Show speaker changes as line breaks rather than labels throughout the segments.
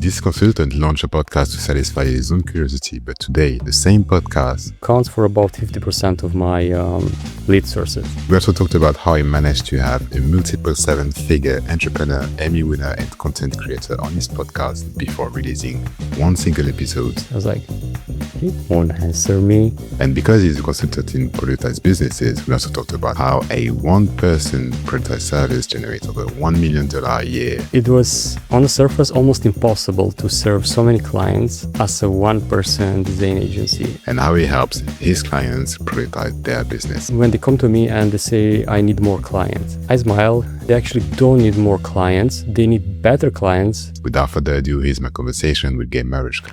This consultant launched a podcast to satisfy his own curiosity, but today, the same podcast
counts for about 50% of my lead sources.
We also talked about how he managed to have a multiple seven-figure entrepreneur, Emmy winner, and content creator on his podcast before releasing one single episode.
I was like, he won't answer me.
And because he's a consultant in productized businesses, we also talked about how a one-person productized service generates over $1 million a year.
It was, on the surface, almost impossible to serve so many clients as a one-person design agency.
And how he helps his clients productize their business.
When they come to me and they say, I need more clients, I smile. They actually don't need more clients. They need better clients.
Without further ado, here's my conversation with Gabe Marusca.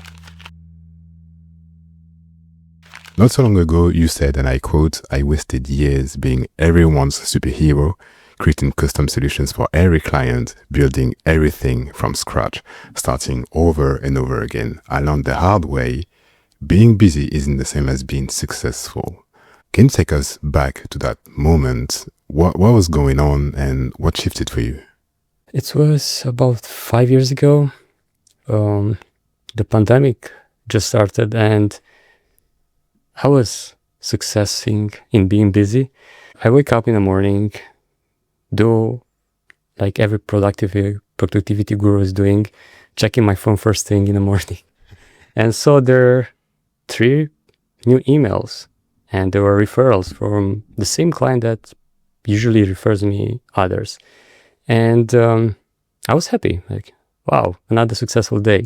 Not so long ago, you said, and I quote, "I wasted years being everyone's superhero, creating custom solutions for every client, building everything from scratch, starting over and over again. I learned the hard way. Being busy isn't the same as being successful." Can you take us back to that moment? What was going on and what shifted for you?
It was about 5 years ago. The pandemic just started and I was successing in being busy. I wake up in the morning, do like every productivity guru is doing, checking my phone first thing in the morning. And so there are 3 new emails and there were referrals from the same client that usually refers me others. And I was happy, like, wow, another successful day.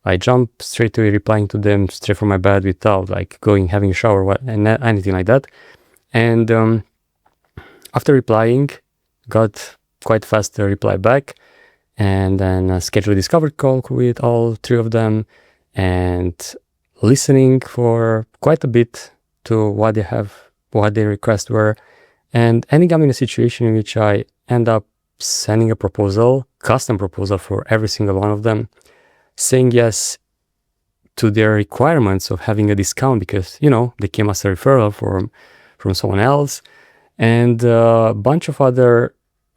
I jumped straight to replying to them straight from my bed without like having a shower, and anything like that. And after replying, got quite fast a reply back, and then scheduled a discovery call with all 3 of them, and listening for quite a bit to what their requests were, and ending up in a situation in which I end up sending a custom proposal for every single one of them, saying yes to their requirements of having a discount because, they came as a referral from someone else, and I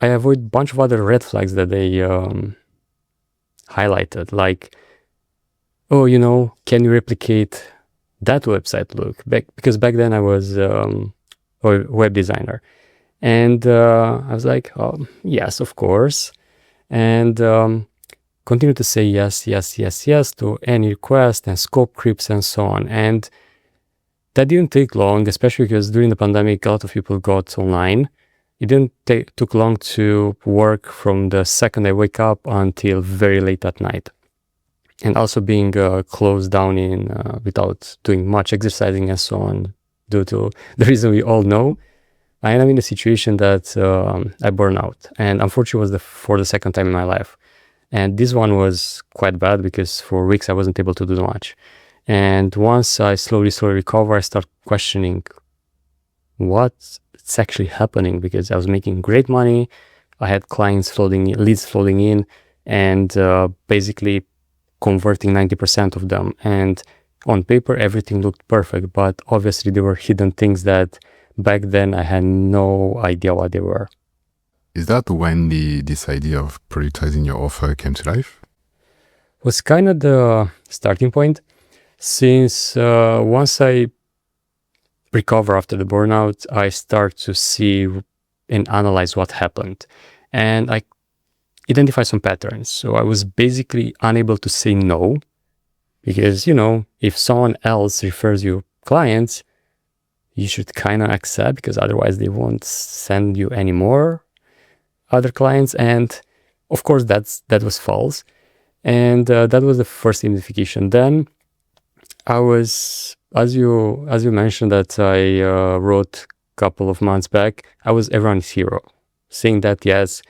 avoid a bunch of other red flags that they highlighted, like, oh, can you replicate that website look? Because back then I was a web designer, and I was like, oh, yes, of course, and continue to say yes to any request and scope creeps and so on. And that didn't take long, especially because during the pandemic, a lot of people got online. It didn't took long to work from the second I wake up until very late at night. And also being closed down without doing much exercising and so on, due to the reason we all know, I am in a situation that I burn out. And unfortunately, it was for the second time in my life. And this one was quite bad because for weeks I wasn't able to do much. And once I slowly recover, I start questioning what's actually happening, because I was making great money. I had leads flooding in, and basically converting 90% of them. And on paper, everything looked perfect, but obviously there were hidden things that back then I had no idea what they were.
Is that when this idea of productizing your offer came to life?
Was kind of the starting point, since once I recover after the burnout, I start to see and analyze what happened, and I identify some patterns. So I was basically unable to say no, because if someone else refers you clients, you should kind of accept, because otherwise they won't send you any more other clients. And of course that was false, and that was the first identification. Then I was, as you mentioned, that I wrote a couple of months back, I was everyone's hero, saying that yes,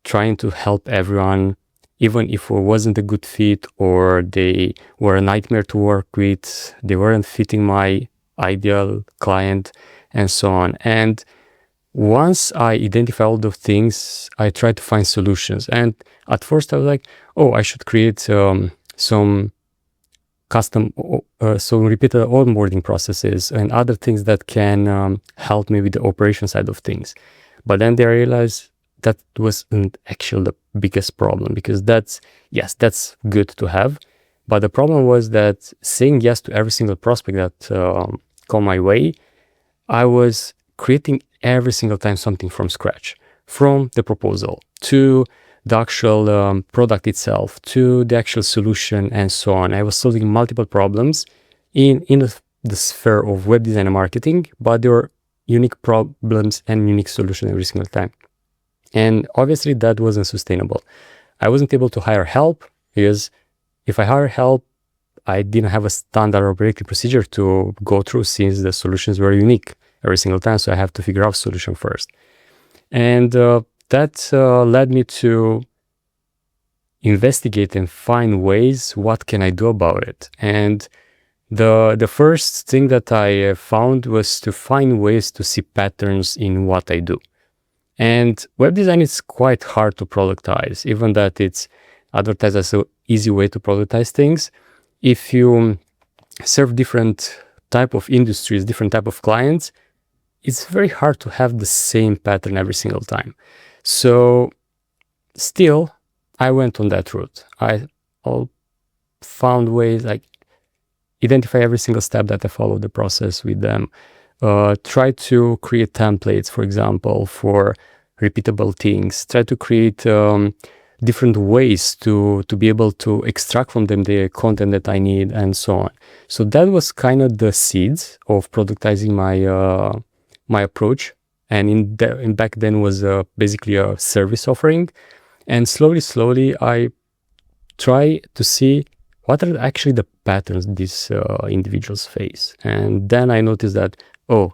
trying to help everyone, even if it wasn't a good fit or they were a nightmare to work with, they weren't fitting my ideal client and so on. And once I identify all those things, I try to find solutions. And at first I was like, oh, I should create some custom, some repeated onboarding processes and other things that can help me with the operation side of things. But then they realized that wasn't actually the biggest problem, because that's good to have. But the problem was that saying yes to every single prospect that come my way, I was creating every single time something from scratch, from the proposal to the actual product itself, to the actual solution, and so on. I was solving multiple problems in the sphere of web design and marketing, but there were unique problems and unique solutions every single time. And obviously that wasn't sustainable. I wasn't able to hire help, because if I hire help, I didn't have a standard operating procedure to go through, since the solutions were unique every single time. So I have to figure out solution first. And that led me to investigate and find ways, what can I do about it? And the first thing that I found was to find ways to see patterns in what I do. And web design is quite hard to productize, even that it's advertised as an easy way to productize things. If you serve different type of industries, different type of clients, it's very hard to have the same pattern every single time. So still, I went on that route. I found ways, like identify every single step that I follow the process with them. Try to create templates, for example, for repeatable things. Try to create different ways to be able to extract from them the content that I need, and so on. So that was kind of the seeds of productizing my approach. And back then was basically a service offering. And slowly, I try to see what are actually the patterns these individuals face. And then I noticed that,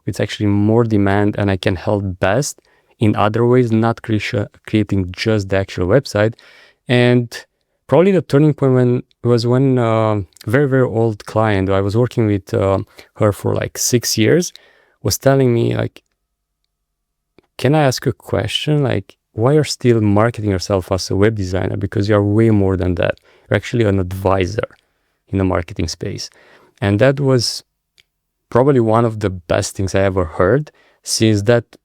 it's actually more demand, and I can help best in other ways, not creating just the actual website. And probably the turning point was when very, very old client, I was working with her for like 6 years, was telling me, like, can I ask you a question? Like, why are you still marketing yourself as a web designer? Because you're way more than that. You're actually an advisor in the marketing space. And that was probably one of the best things I ever heard, since that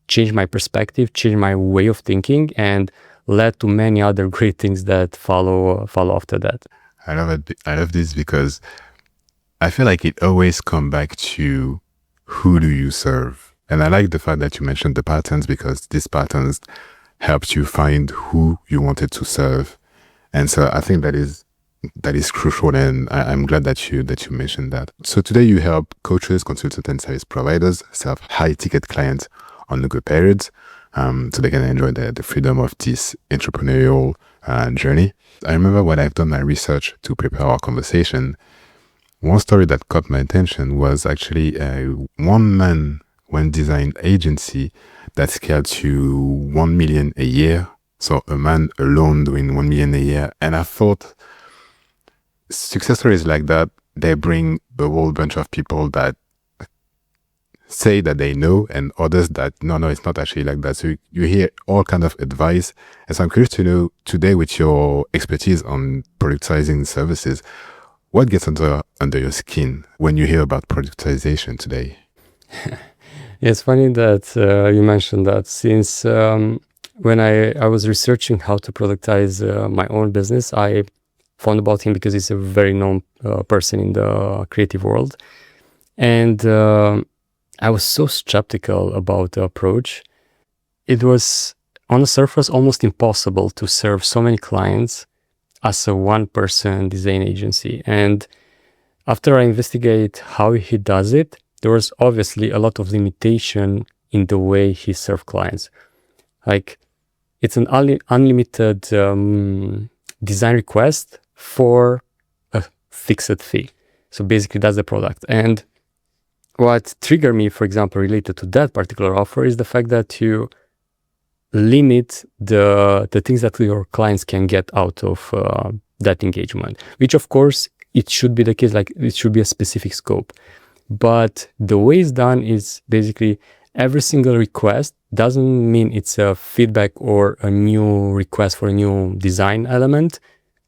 changed my perspective, changed my way of thinking, and led to many other great things that follow after that.
I love it. I love this because I feel like it always comes back to who do you serve? And I like the fact that you mentioned the patterns, because these patterns helped you find who you wanted to serve. And so I think that is crucial, and I'm glad that you mentioned that. So today you help coaches, consultants, and service providers serve high-ticket clients on the good periods, so they can enjoy the freedom of this entrepreneurial journey. I remember when I've done my research to prepare our conversation, one story that caught my attention was actually a one-man web design agency that scaled to 1 million a year. So a man alone doing 1 million a year. And I thought success stories like that, they bring a whole bunch of people that say that they know, and others that no, it's not actually like that. So you hear all kind of advice. And so I'm curious to know today, with your expertise on productizing services, what gets under your skin when you hear about productisation today?
It's funny that you mentioned that, since when I was researching how to productize my own business, I found about him because he's a very known person in the creative world. And I was so skeptical about the approach. It was, on the surface, almost impossible to serve so many clients as a one-person design agency. And after I investigate how he does it, there was obviously a lot of limitation in the way he served clients. Like, it's an unlimited design request for a fixed fee. So basically that's the product. And what triggered me, for example, related to that particular offer, is the fact that you limit the things that your clients can get out of that engagement, which of course it should be the case, like it should be a specific scope. But the way it's done is basically every single request doesn't mean it's a feedback or a new request for a new design element.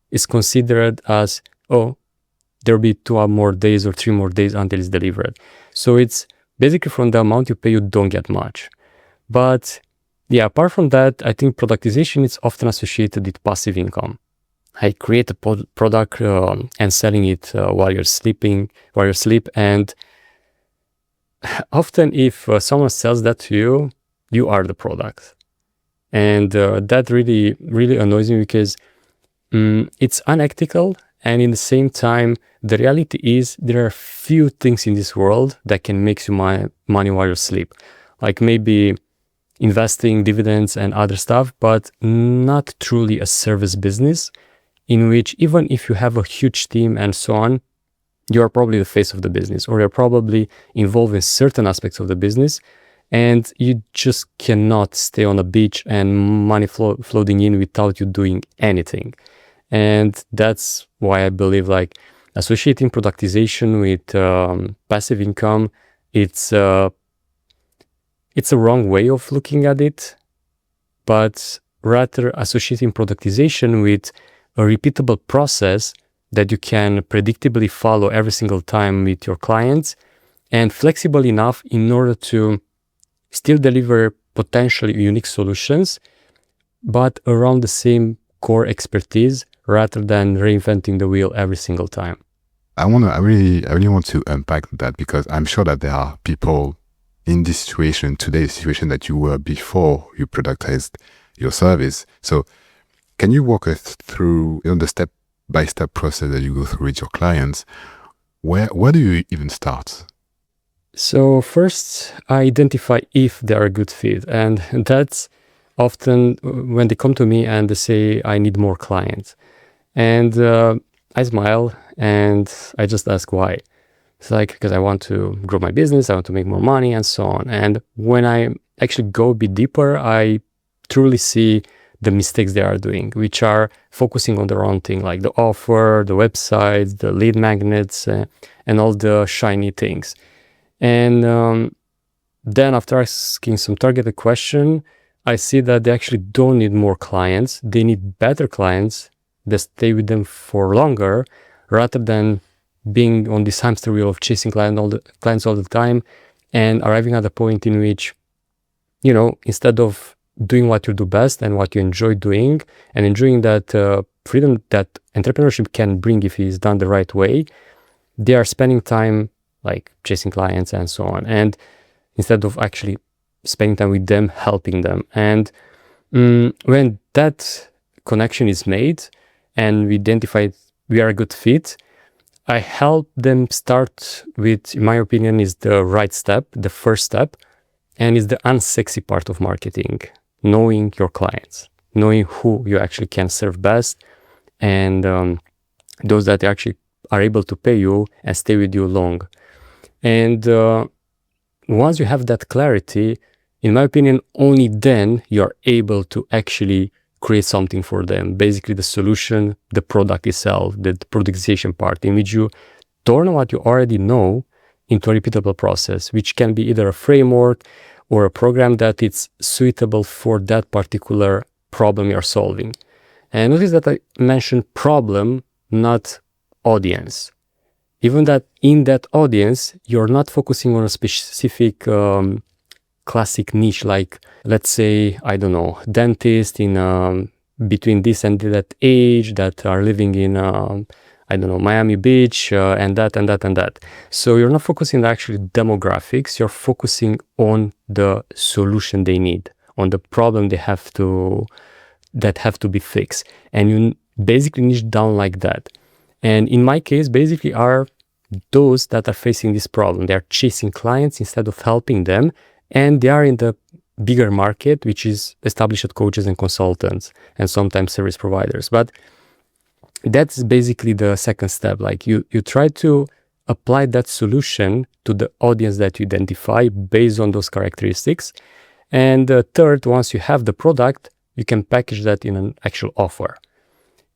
It's considered as, there'll be 2 more days or 3 more days until it's delivered. So it's basically, from the amount you pay, you don't get much. But Yeah, apart from that, I think productization is often associated with passive income. I create a product and selling it while you're sleeping, while you sleep. And often if someone sells that to you, you are the product. And that really, really annoys me because it's unethical. And in the same time, the reality is there are few things in this world that can make you money while you sleep. Like maybe investing, dividends, and other stuff, but not truly a service business in which even if you have a huge team and so on, you're probably the face of the business, or you're probably involved in certain aspects of the business, and you just cannot stay on a beach and money floating in without you doing anything. And that's why I believe like associating productization with passive income, it's a wrong way of looking at it, but rather associating productization with a repeatable process that you can predictably follow every single time with your clients, and flexible enough in order to still deliver potentially unique solutions, but around the same core expertise rather than reinventing the wheel every single time.
I really want to unpack that, because I'm sure that there are people in this situation, today's situation that you were before you productized your service. So can you walk us through the step-by-step process that you go through with your clients? Where do you even start?
So first, I identify if they are a good fit. And that's often when they come to me and they say, I need more clients. And I smile and I just ask why. It's like, because I want to grow my business, I want to make more money and so on. And when I actually go a bit deeper, I truly see the mistakes they are doing, which are focusing on the wrong thing, like the offer, the websites, the lead magnets, and all the shiny things. And then after asking some targeted question, I see that they actually don't need more clients. They need better clients that stay with them for longer, rather than being on this hamster wheel of chasing clients all the time and arriving at a point in which, instead of doing what you do best and what you enjoy doing and enjoying that freedom that entrepreneurship can bring if it's done the right way, they are spending time like chasing clients and so on. And instead of actually spending time with them, helping them. And when that connection is made and we identify we are a good fit, I help them start with, in my opinion, is the right step, the first step, and is the unsexy part of marketing, knowing your clients, knowing who you actually can serve best, and those that actually are able to pay you and stay with you long. And once you have that clarity, in my opinion, only then you're able to actually create something for them. Basically, the solution, the product itself, the productization part, in which you turn what you already know into a repeatable process, which can be either a framework or a program that is suitable for that particular problem you're solving. And notice that I mentioned problem, not audience. Even that in that audience, you're not focusing on a specific classic niche, like let's say, I don't know, dentist in between this and that age that are living in, I don't know, Miami Beach and that and that and that. So you're not focusing on actually demographics, you're focusing on the solution they need, on the problem that have to be fixed. And you basically niche down like that. And in my case, basically are those that are facing this problem. They are chasing clients instead of helping them. And they are in the bigger market, which is established coaches and consultants and sometimes service providers. But that's basically the second step. Like you try to apply that solution to the audience that you identify based on those characteristics. And third, once you have the product, you can package that in an actual offer.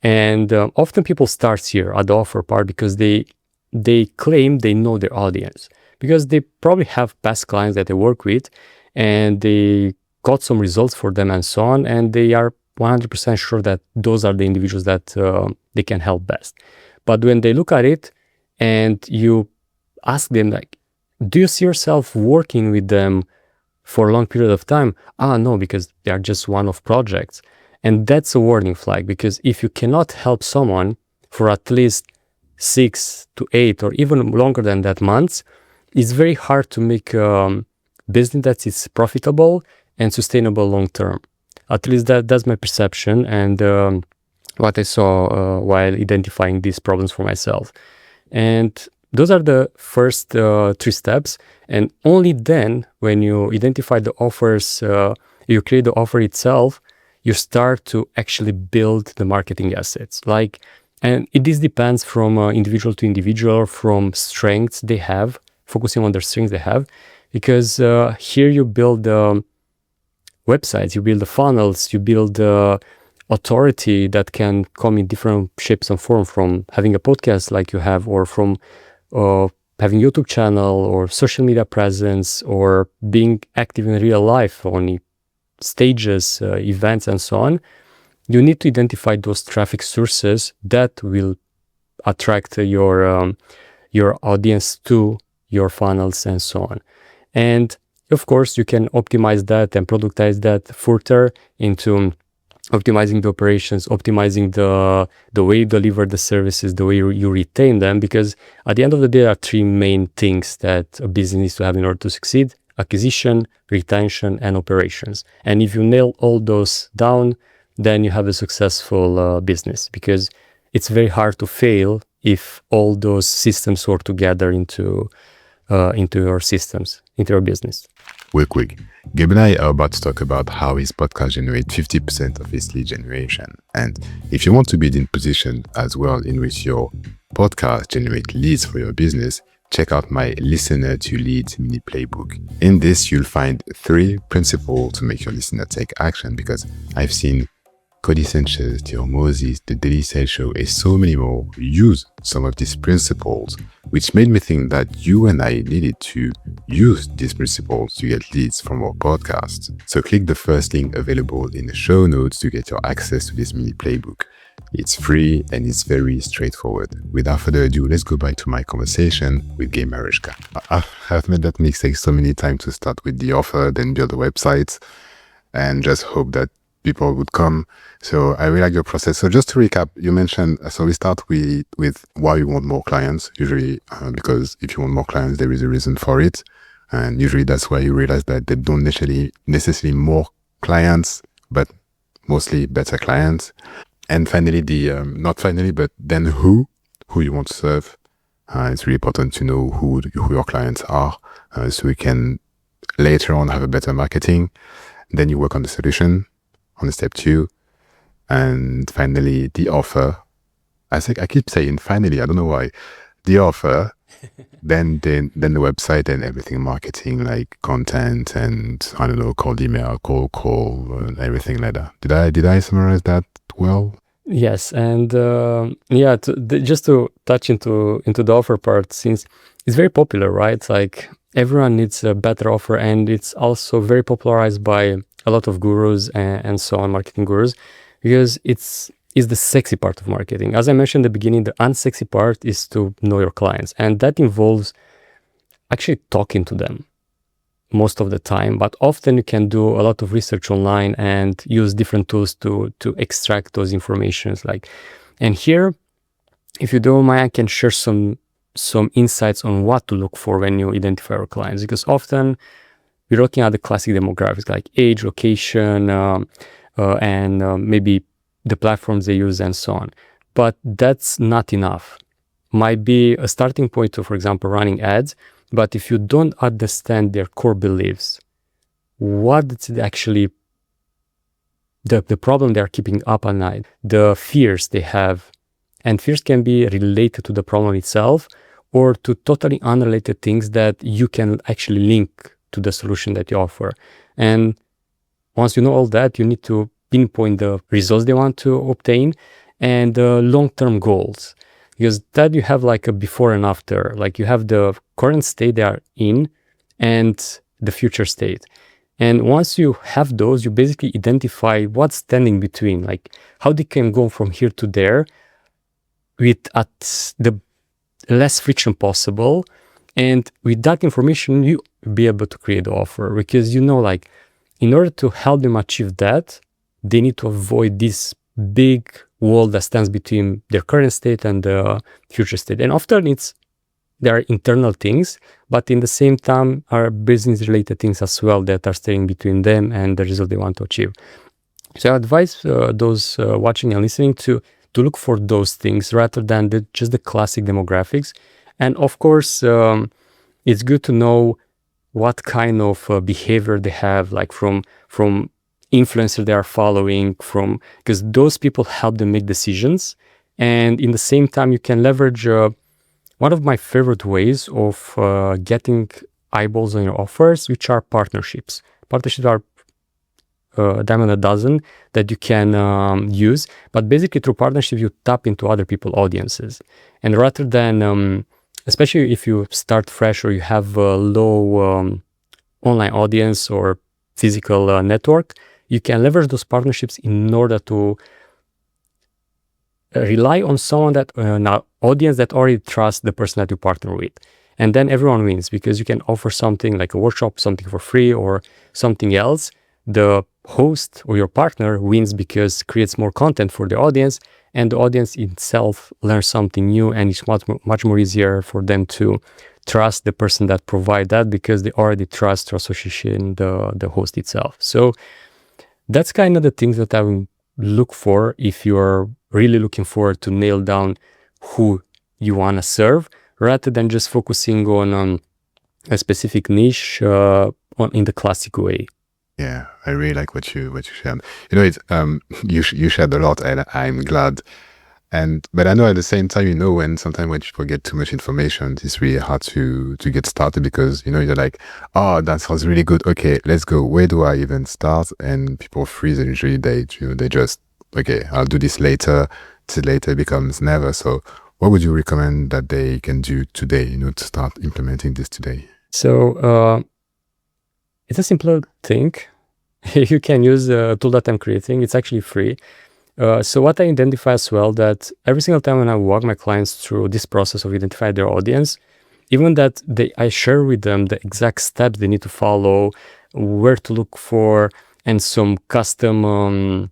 And often people start here at the offer part because they claim they know their audience, because they probably have past clients that they work with and they got some results for them and so on, and they are 100% sure that those are the individuals that they can help best. But when they look at it and you ask them, like, do you see yourself working with them for a long period of time, no, because they are just one-off projects. And that's a warning flag, because if you cannot help someone for at least 6 to 8 or even longer than that months, it's very hard to make business that is profitable and sustainable long term. At least that's my perception and what I saw while identifying these problems for myself. And those are the first 3 steps. And only then, when you identify the offers, you create the offer itself, you start to actually build the marketing assets. And this depends from individual to individual, from strengths they have, focusing on their strengths they have. Because here you build websites, you build the funnels, you build authority that can come in different shapes and form, from having a podcast like you have, or from having YouTube channel or social media presence, or being active in real life on stages, events, and so on. You need to identify those traffic sources that will attract your audience to your funnels and so on. And of course, you can optimize that and productize that further into optimizing the operations, optimizing the way you deliver the services, the way you retain them. Because at the end of the day, there are 3 main things that a business needs to have in order to succeed: acquisition, retention, and operations. And if you nail all those down, then you have a successful business, because it's very hard to fail if all those systems work together into your systems, into your business.
Real quick, Gabe and I are about to talk about how his podcast generates 50% of his lead generation. And if you want to be in position as well in which your podcast generate leads for your business, check out my Listener to Lead mini playbook. In this, you'll find 3 principles to make your listener take action, because I've seen Cody Sanchez, Theo Moses, The Daily Sales Show, and so many more use some of these principles, which made me think that you and I needed to use these principles to get leads from our podcast. So click the first link available in the show notes to get your access to this mini playbook. It's free and it's very straightforward. Without further ado, let's go back to my conversation with Gabe Marusca. I've made that mistake so many times, to start with the offer, then build a website, and just hope that people would come. So I really like your process. So just to recap, you mentioned, so we start with why you want more clients, usually because if you want more clients, there is a reason for it. And usually that's why you realize that they don't necessarily more clients, but mostly better clients. And finally, but then who you want to serve. It's really important to know who your clients are, so we can later on have a better marketing. Then you work on the solution, on the step 2, and finally the offer. I keep saying finally, I don't know why. The offer, then the website and everything, marketing, like content and I don't know, cold email, cold call, and everything like that. Did I summarize that well?
Yes, and just to touch into the offer part, since it's very popular, right? Like everyone needs a better offer, and it's also very popularized by a lot of gurus and so on, marketing gurus, because it's the sexy part of marketing. As I mentioned in the beginning, the unsexy part is to know your clients, and that involves actually talking to them most of the time. But often you can do a lot of research online and use different tools to extract those informations. And here, if you don't mind, I can share some insights on what to look for when you identify your clients, because often we're looking at the classic demographics like age, location, and maybe the platforms they use and so on. But that's not enough. Might be a starting point to, for example, running ads. But if you don't understand their core beliefs, what's actually the problem they're keeping up at night, the fears they have, and fears can be related to the problem itself or to totally unrelated things that you can actually link to the solution that you offer. And once you know all that, you need to pinpoint the results they want to obtain and long-term goals. Because that you have like a before and after, like you have the current state they are in and the future state. And once you have those, you basically identify what's standing between, like how they can go from here to there with at the less friction possible And with that information, you be able to create the offer, because like in order to help them achieve that, they need to avoid this big wall that stands between their current state and the future state. And often there are internal things, but in the same time are business related things as well that are staying between them and the result they want to achieve. So I advise those watching and listening to look for those things rather than just the classic demographics. And of course, it's good to know what kind of behavior they have, like from influencers they are following, because those people help them make decisions. And in the same time, you can leverage one of my favorite ways of getting eyeballs on your offers, which are partnerships. Partnerships are dime a dozen that you can use, but basically through partnership you tap into other people's audiences. And rather than especially if you start fresh or you have a low online audience or physical network, you can leverage those partnerships in order to rely on someone that an audience that already trusts the person that you partner with. And then everyone wins, because you can offer something like a workshop, something for free or something else. The host or your partner wins because creates more content for the audience, and the audience itself learns something new, and it's much more easier for them to trust the person that provide that, because they already trust through association the host itself. So that's kind of the things that I would look for if you are really looking forward to nail down who you want to serve, rather than just focusing on a specific niche in the classic way.
Yeah, I really like what you shared. It's you shared a lot, and I'm glad. But I know at the same time, when sometimes when people get too much information, it's really hard to get started, because you're like, oh, that sounds really good. Okay, let's go. Where do I even start? And people freeze, and usually they just, okay, I'll do this later. Till later becomes never. So what would you recommend that they can do today, to start implementing this today?
So it's a simple thing. You can use the tool that I'm creating. It's actually free. So what I identify as well, that every single time when I walk my clients through this process of identifying their audience, even that I share with them the exact steps they need to follow, where to look for, and some custom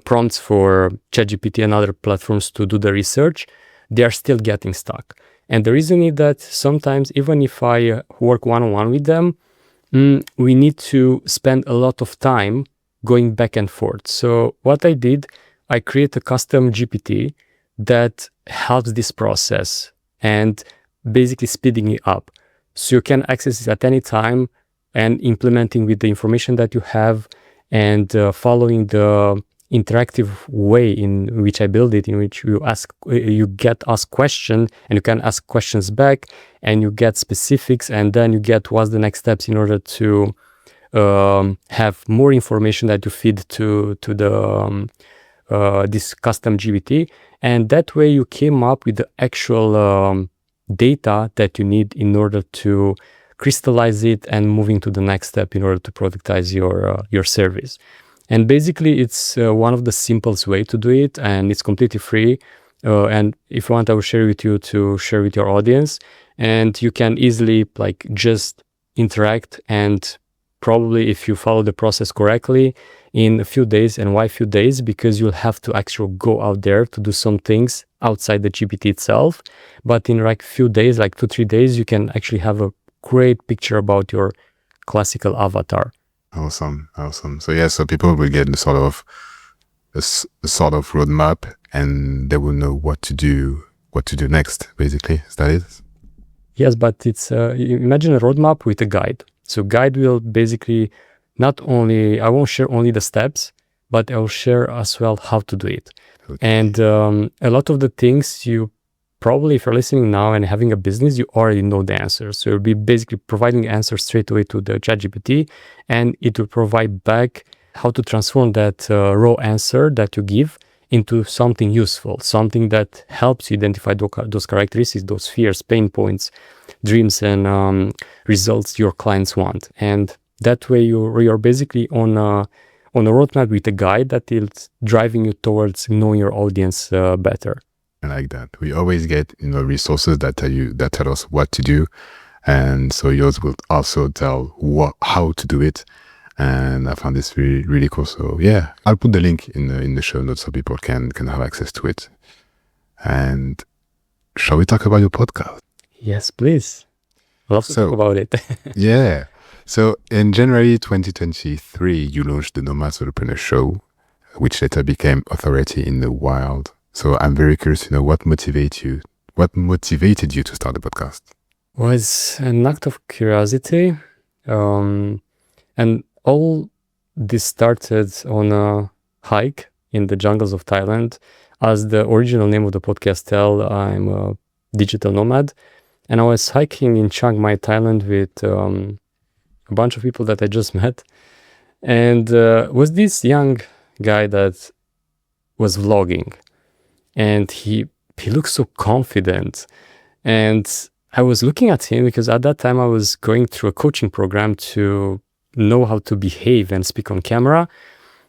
prompts for ChatGPT and other platforms to do the research, they are still getting stuck. And the reason is that sometimes, even if I work one-on-one with them, we need to spend a lot of time going back and forth. So what I did, I create a custom GPT that helps this process and basically speeding it up. So you can access it at any time and implementing with the information that you have, and following the interactive way in which I build it, in which you get asked questions and you can ask questions back, and you get specifics, and then you get what's the next steps in order to have more information that you feed to the this custom GPT. And that way you came up with the actual data that you need in order to crystallize it and moving to the next step in order to productize your service. And basically, it's one of the simplest way to do it, and it's completely free. And if you want, I will share with you to share with your audience, and you can easily just interact. And probably, if you follow the process correctly, in a few days. And why a few days? Because you'll have to actually go out there to do some things outside the GPT itself. But in few days, 2-3 days, you can actually have a great picture about your classical avatar.
Awesome. So people will get a sort of roadmap, and they will know what to do next. Basically, is that it?
Yes, but it's imagine a roadmap with a guide. So guide will basically I won't share only the steps, but I will share as well how to do it. Okay. And a lot of the things you probably, if you're listening now and having a business, you already know the answers. So you'll be basically providing answers straight away to the ChatGPT, and it will provide back how to transform that raw answer that you give into something useful, something that helps you identify those characteristics, those fears, pain points, dreams, and results your clients want. And that way you're basically on a roadmap with a guide that is driving you towards knowing your audience better.
I like that. We always get, resources that tell us what to do. And so yours will also tell how to do it. And I found this really, really cool. So yeah, I'll put the link in the show notes so people can have access to it. And shall we talk about your podcast?
Yes, please. Love to talk about it.
Yeah. So in January 2023, you launched the Nomad Solopreneur Show, which later became Authority in the Wild. So I'm very curious to know what motivated you to start the podcast?
Was an act of curiosity. And all this started on a hike in the jungles of Thailand. As the original name of the podcast tell, I'm a digital nomad. And I was hiking in Chiang Mai, Thailand with a bunch of people that I just met. And was this young guy that was vlogging. And he looked so confident. And I was looking at him because at that time I was going through a coaching program to know how to behave and speak on camera.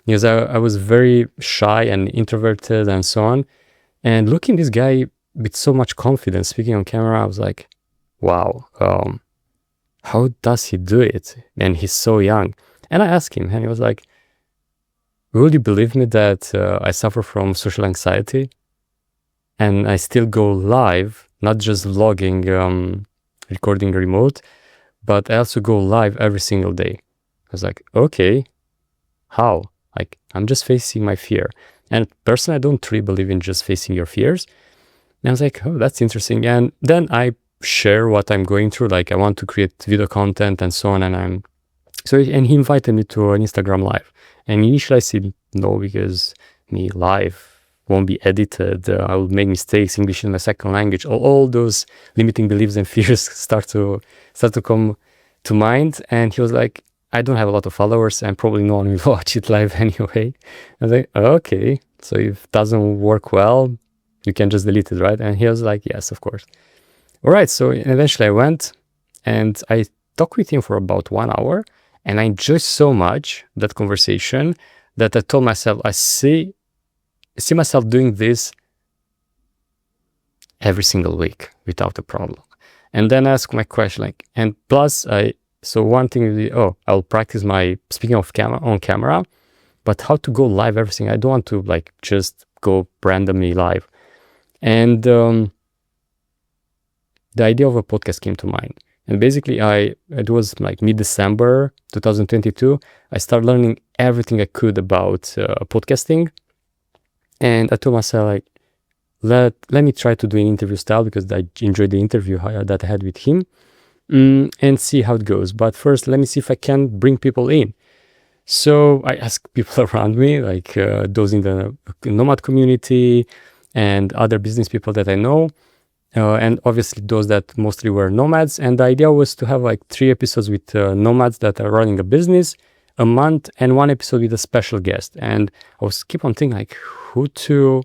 Because I was very shy and introverted and so on. And looking this guy with so much confidence speaking on camera, I was like, wow, how does he do it? And he's so young. And I asked him, and he was like, will you believe me that I suffer from social anxiety? And I still go live, not just vlogging, recording remote, but I also go live every single day. I was like, okay, how? Like, I'm just facing my fear. And personally, I don't really believe in just facing your fears. And I was like, oh, that's interesting. And then I share what I'm going through. Like, I want to create video content and so on. And he invited me to an Instagram live. And initially I said no, because me live won't be edited. I will make mistakes. English is my second language. All those limiting beliefs and fears start to come to mind. And he was like, I don't have a lot of followers and probably no one will watch it live anyway. I was like, okay, so if it doesn't work well, you can just delete it, right? And he was like, yes, of course. All right, so eventually I went and I talked with him for about 1 hour, and I enjoyed so much that conversation that I told myself, I see myself doing this every single week without a problem. And then I asked my question, like, and plus so one thing is, I'll practice my speaking on camera, but how to go live, everything. I don't want to like just go randomly live. And the idea of a podcast came to mind. And basically it was like mid-December 2022. I started learning everything I could about podcasting. And I told myself, like, let me try to do an interview style, because I enjoyed the interview that I had with him, and see how it goes. But first, let me see if I can bring people in. So I asked people around me, like those in the Nomad community and other business people that I know, and obviously those that mostly were nomads. And the idea was to have like 3 episodes with nomads that are running a business a month, and 1 episode with a special guest. And I was keep on thinking, like, who to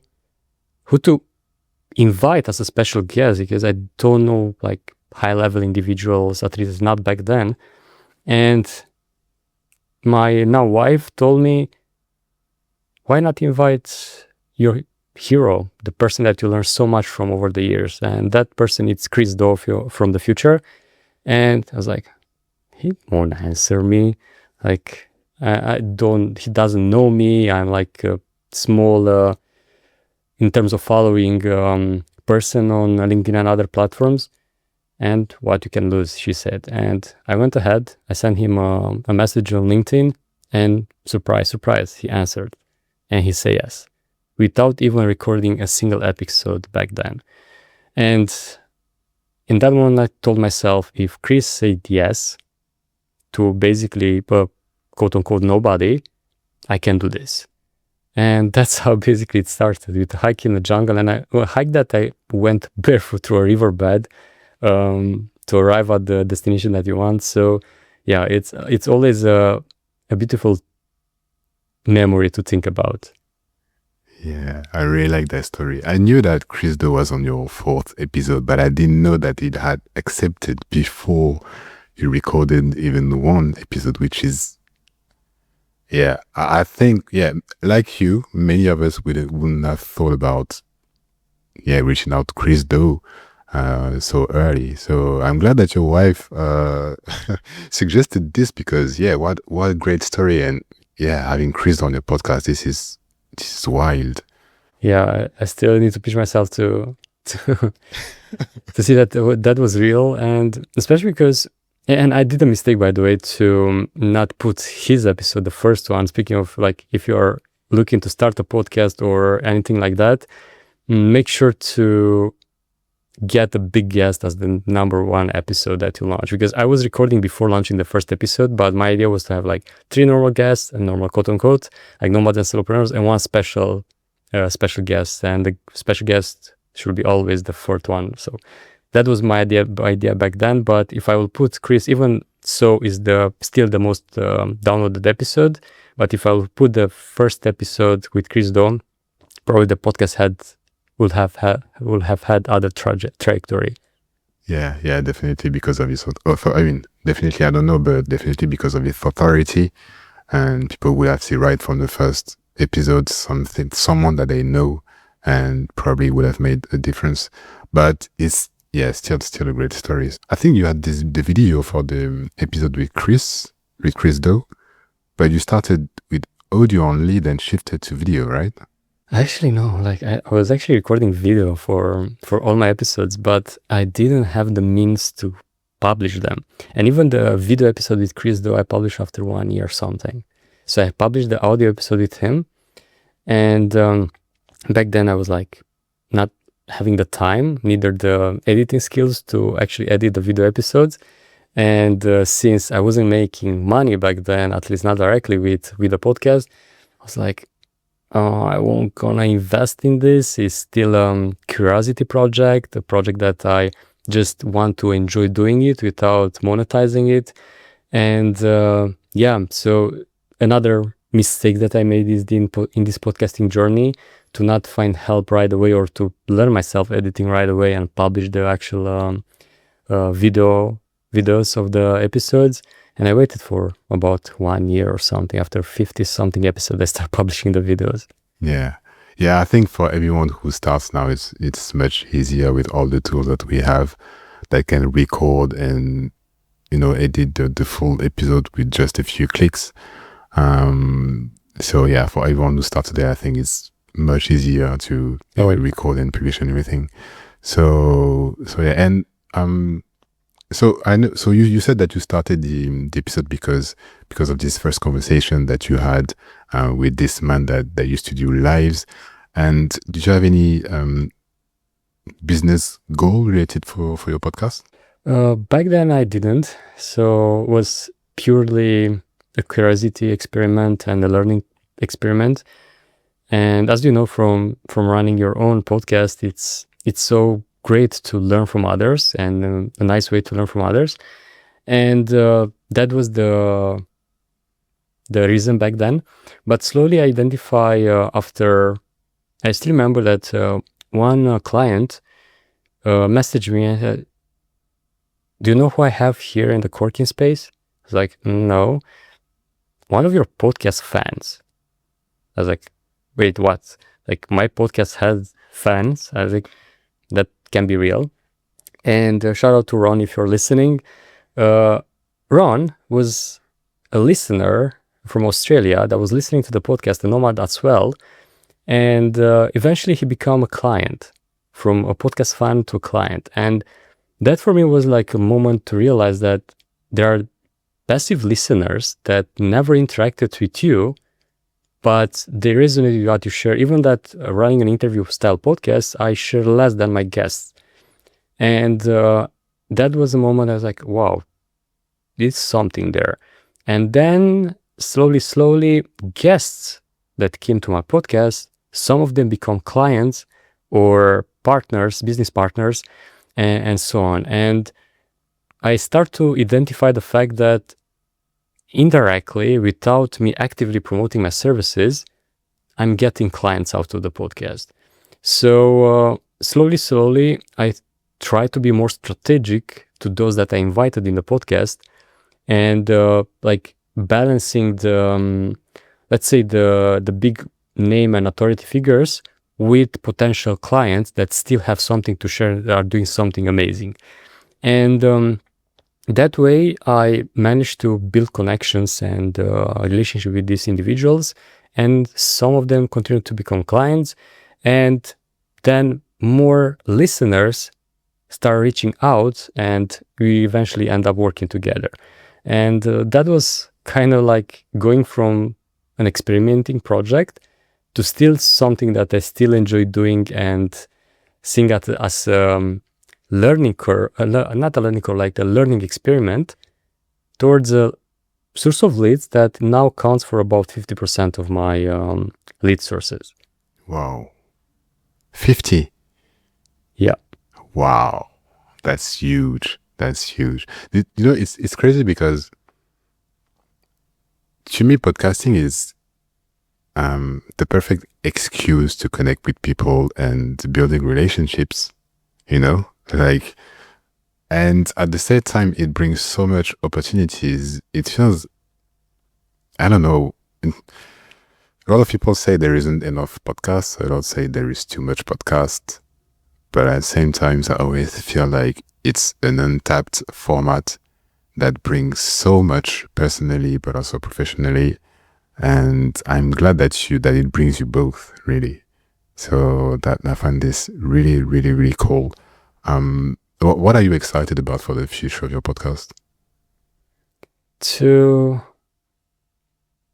invite as a special guest, because I don't know like high level individuals, at least not back then. And my now wife told me, why not invite your hero, the person that you learn so much from over the years? And that person is Chris Dorfio from the future. And I was like, he won't answer me. Like, he doesn't know me. I'm like a small, in terms of following, person on LinkedIn and other platforms. And what you can lose, she said. And I went ahead, I sent him a message on LinkedIn, and surprise, surprise, he answered. And he said yes, without even recording a single episode back then. And in that moment, I told myself, if Chris said yes to basically quote unquote nobody, I can do this. And that's how basically it started, with a hike in the jungle. And a hike that I went barefoot through a riverbed to arrive at the destination that you want. So yeah, it's always a beautiful memory to think about.
Yeah, I really like that story. I knew that Chris Do was on your 4th episode, but I didn't know that it had accepted before you recorded even 1 episode, which is, yeah, I think, yeah, like you, many of us wouldn't have thought about reaching out to Chris Doe so early. So I'm glad that your wife suggested this because what a great story, and having Chris on your podcast, this is wild.
Yeah, I still need to push myself to to see that that was real, and especially because, and I did a mistake, by the way, to not put his episode, the first one. Speaking of, like, if you are looking to start a podcast or anything like that, make sure to get a big guest as the number one episode that you launch. Because I was recording before launching the first episode, but my idea was to have like 3 normal guests, and normal quote unquote, like nomads and solopreneurs, and one special guest, and the special guest should be always the fourth one. So that was my idea back then. But if I will put Chris, even so, is still the most downloaded episode. But if I will put the first episode with Chris Dawn, probably the podcast will have had other trajectory.
Yeah, definitely because of his. Definitely, I don't know, but definitely because of his authority, and people will have to write from the first episode someone that they know, and probably would have made a difference. But it's still a great story. I think you had the video for the episode with Chris Doe, but you started with audio only, then shifted to video, right?
Actually, no. Like I was actually recording video for all my episodes, but I didn't have the means to publish them. And even the video episode with Chris, though, I published after 1 year or something. So I published the audio episode with him, and back then I was like not having the time, neither the editing skills to actually edit the video episodes. And since I wasn't making money back then, at least not directly with the podcast, I was like, I won't gonna invest in this. It's still a curiosity project, a project that I just want to enjoy doing it without monetizing it. And so another mistake that I made is in this podcasting journey, to not find help right away, or to learn myself editing right away and publish the actual videos of the episodes. And I waited for about 1 year or something. After 50 something episodes, I start publishing the videos.
Yeah. I think for everyone who starts now, it's much easier with all the tools that we have that can record and edit the full episode with just a few clicks. So for everyone who starts today, I think it's much easier to record and publish and everything. So I know. So you said that you started the episode because of this first conversation that you had with this man that used to do lives. And did you have any business goal related for your podcast?
Back then I didn't. So it was purely a curiosity experiment and a learning experiment. And as you know from running your own podcast, it's so great to learn from others, and a nice way to learn from others. And that was the reason back then. But slowly I identify after, I still remember that one client messaged me and said, "Do you know who I have here in the co-working space?" I was like, "No." "One of your podcast fans." I was like, "Wait, what? Like, my podcast has fans?" I was like, that can be real. And shout out to Ron if you're listening. Ron was a listener from Australia that was listening to the podcast, the Nomad, as well. And eventually he became a client, from a podcast fan to a client. And that for me was like a moment to realize that there are passive listeners that never interacted with you, but they resonate with what you share. Even that running an interview style podcast, I share less than my guests. And that was a moment I was like, wow, there's something there. And then slowly, guests that came to my podcast, some of them become clients or partners, business partners, and so on. And I start to identify the fact that indirectly, without me actively promoting my services, I'm getting clients out of the podcast. So slowly, I try to be more strategic to those that I invited in the podcast, and like balancing the, let's say the big name and authority figures with potential clients that still have something to share, that are doing something amazing. And that way, I managed to build connections and a relationship with these individuals, and some of them continue to become clients, and then more listeners start reaching out, and we eventually end up working together. And that was kind of like going from an experimenting project to still something that I still enjoy doing and seeing it as learning curve, not a learning curve, like a learning experiment towards a source of leads that now counts for about 50% of my lead sources.
Wow. 50.
Yeah.
Wow. That's huge. That's huge. You know, it's crazy because to me, podcasting is the perfect excuse to connect with people and building relationships, you know? Like, and at the same time, it brings so much opportunities. It feels, I don't know, a lot of people say there isn't enough podcasts. I don't say there is too much podcast. But at the same time, I always feel like it's an untapped format that brings so much personally, but also professionally. And I'm glad that it brings you both, really. So that I find this really, really, really cool. What are you excited about for the future of your podcast?
To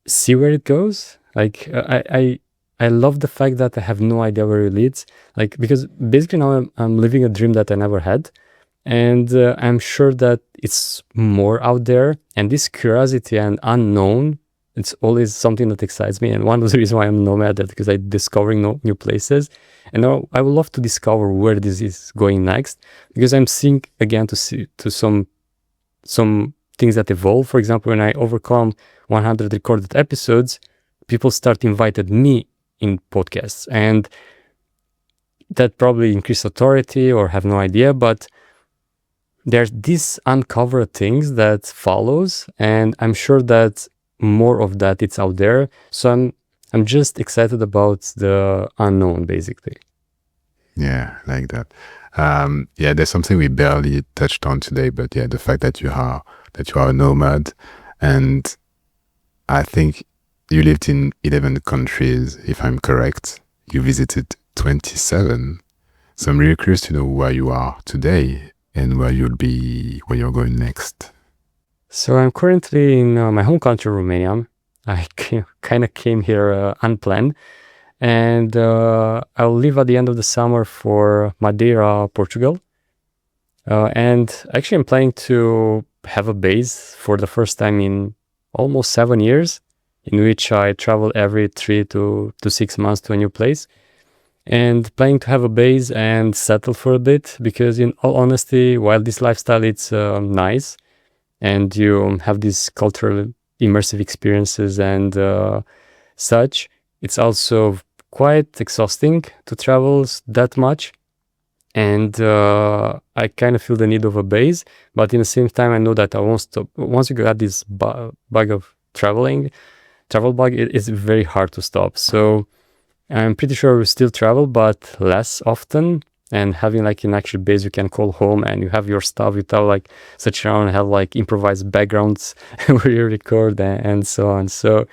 see where it goes. Like I love the fact that I have no idea where it leads. Like, because basically now I'm living a dream that I never had, and I'm sure that it's more out there. And this curiosity and unknown, it's always something that excites me. And one of the reasons why I'm nomad is because I'm discovering new places. And now I would love to discover where this is going next, because I'm seeing again to some things that evolve. For example, when I overcome 100 recorded episodes, people start invited me in podcasts, and that probably increase authority or have no idea, but there's these uncovered things that follows, and I'm sure that more of that it's out there. So I'm just excited about the unknown, basically.
Yeah, like that. Yeah, there's something we barely touched on today, but yeah, the fact that you are a nomad, and I think you lived in 11 countries, if I'm correct. You visited 27. So I'm really curious to know where you are today and where you're going next.
So I'm currently in my home country, Romania. I kind of came here unplanned, and I'll leave at the end of the summer for Madeira, Portugal. And actually, I'm planning to have a base for the first time in almost 7 years, in which I travel every 3 to 6 months to a new place, and planning to have a base and settle for a bit. Because in all honesty, while this lifestyle it's nice, and you have these cultural immersive experiences and such, it's also quite exhausting to travel that much. And I kind of feel the need of a base, but in the same time, I know that I won't stop. Once you got this bug of travel bug, it's very hard to stop. So I'm pretty sure we'll still travel, but less often. And having like an actual base you can call home, and you have your stuff without like such around, have like improvised backgrounds where you record and so on. So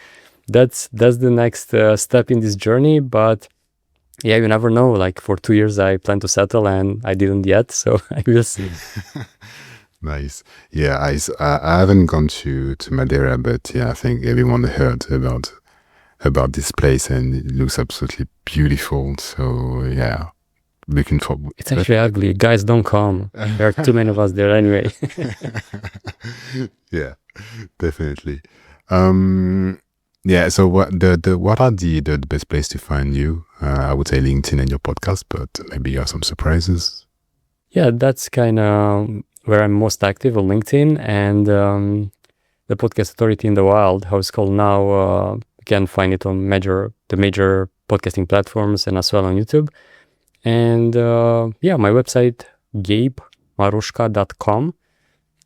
that's the next step in this journey. But yeah, you never know. Like for 2 years, I plan to settle, and I didn't yet. So I will see.
Nice. Yeah, I haven't gone to Madeira, but yeah, I think everyone heard about this place, and it looks absolutely beautiful. So yeah, looking forward.
It's actually ugly. Guys, don't come. There are too many of us there anyway.
Yeah, definitely. Yeah. So what are the best place to find you? I would say LinkedIn and your podcast, but maybe you have some surprises.
Yeah, that's kind of where I'm most active, on LinkedIn, and the podcast authority in the wild, how it's called now. You can find it on the major podcasting platforms, and as well on YouTube. And yeah, my website, gabemarusca.com.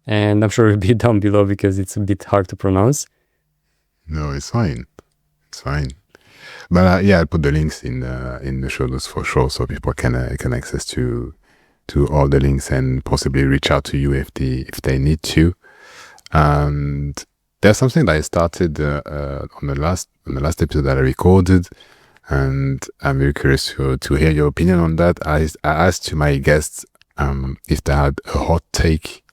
And I'm sure it'll be down below because it's a bit hard to pronounce.
No, it's fine. It's fine. But yeah, I'll put the links in the show notes for sure, so people can access to all the links and possibly reach out to you if they need to. And there's something that I started on the last episode that I recorded, and I'm very curious to hear your opinion on that. I asked to my guests if they had a hot take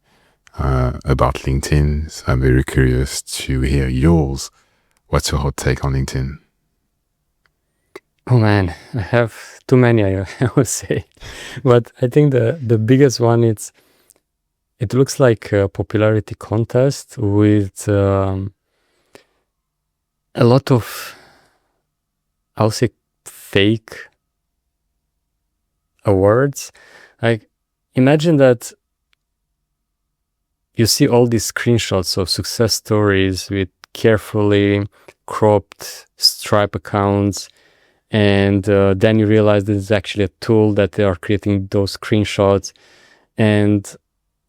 about LinkedIn. So I'm very curious to hear yours. What's your hot take on LinkedIn?
Oh man, I have too many, I would say. But I think the biggest one is it looks like a popularity contest with a lot of, I would say, fake awards. Like, imagine that you see all these screenshots of success stories with carefully cropped Stripe accounts, and then you realize this is actually a tool that they are creating those screenshots, and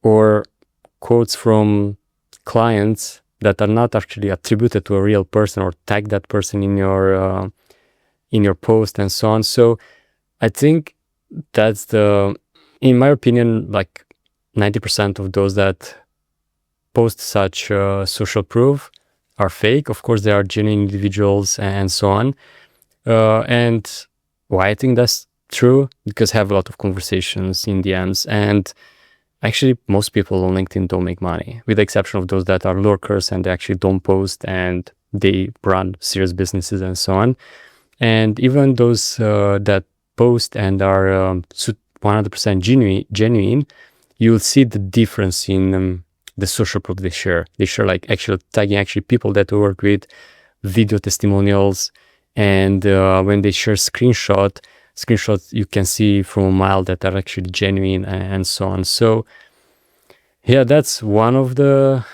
or quotes from clients that are not actually attributed to a real person or tag that person in your post and so on. So I think that's in my opinion, like 90% of those that post such social proof are fake. Of course, they are genuine individuals and so on. And why I think that's true, because I have a lot of conversations in DMs, and actually most people on LinkedIn don't make money, with the exception of those that are lurkers and they actually don't post and they run serious businesses and so on. And even those that post and are 100% genuine, you'll see the difference in the social proof they share. They share like actual tagging people that they work with, video testimonials, and when they share screenshots you can see from a mile that are actually genuine and so on. So yeah, that's one of the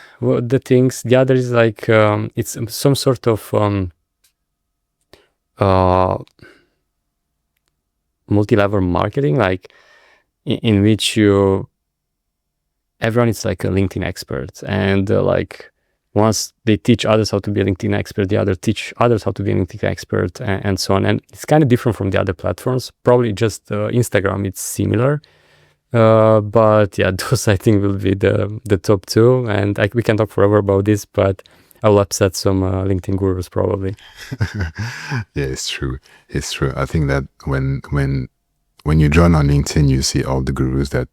things. The other is like it's some sort of multi-level marketing, like in which everyone is like a LinkedIn expert, and like once they teach others how to be a LinkedIn expert, the other teach others how to be a LinkedIn expert, and so on. And it's kind of different from the other platforms. Probably just Instagram, it's similar. But yeah, those I think will be the top two. And we can talk forever about this, but I will upset some LinkedIn gurus probably.
Yeah, it's true. It's true. I think that when you join on LinkedIn, you see all the gurus that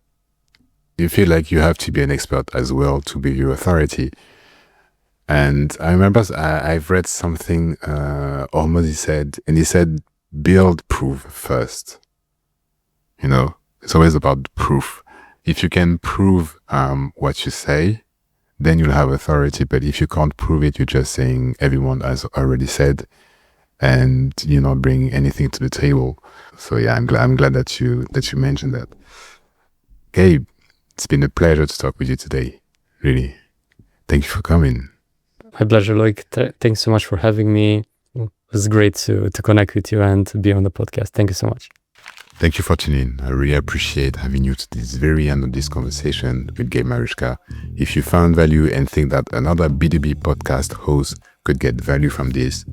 you feel like you have to be an expert as well to be your authority. And I remember I've read something almost he said, build proof first. You know, it's always about proof. If you can prove what you say, then you'll have authority. But if you can't prove it, you're just saying everyone has already said, and you're not bringing anything to the table. So yeah, I'm glad that you mentioned that. Gabe, it's been a pleasure to talk with you today. Really, thank you for coming.
My pleasure, Loic. Thanks so much for having me. It was great to connect with you and be on the podcast. Thank you so much.
Thank you for tuning in. I really appreciate having you to this very end of this conversation with Gabe Marusca. If you found value and think that another B2B podcast host could get value from this,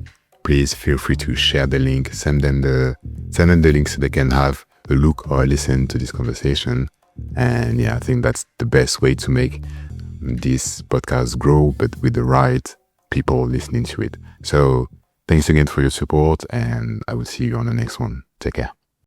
please feel free to share the link, send them the link so they can have a look or a listen to this conversation. And yeah, I think that's the best way to make this podcast grow, but with the right people listening to it. So thanks again for your support, and I will see you on the next one. Take care.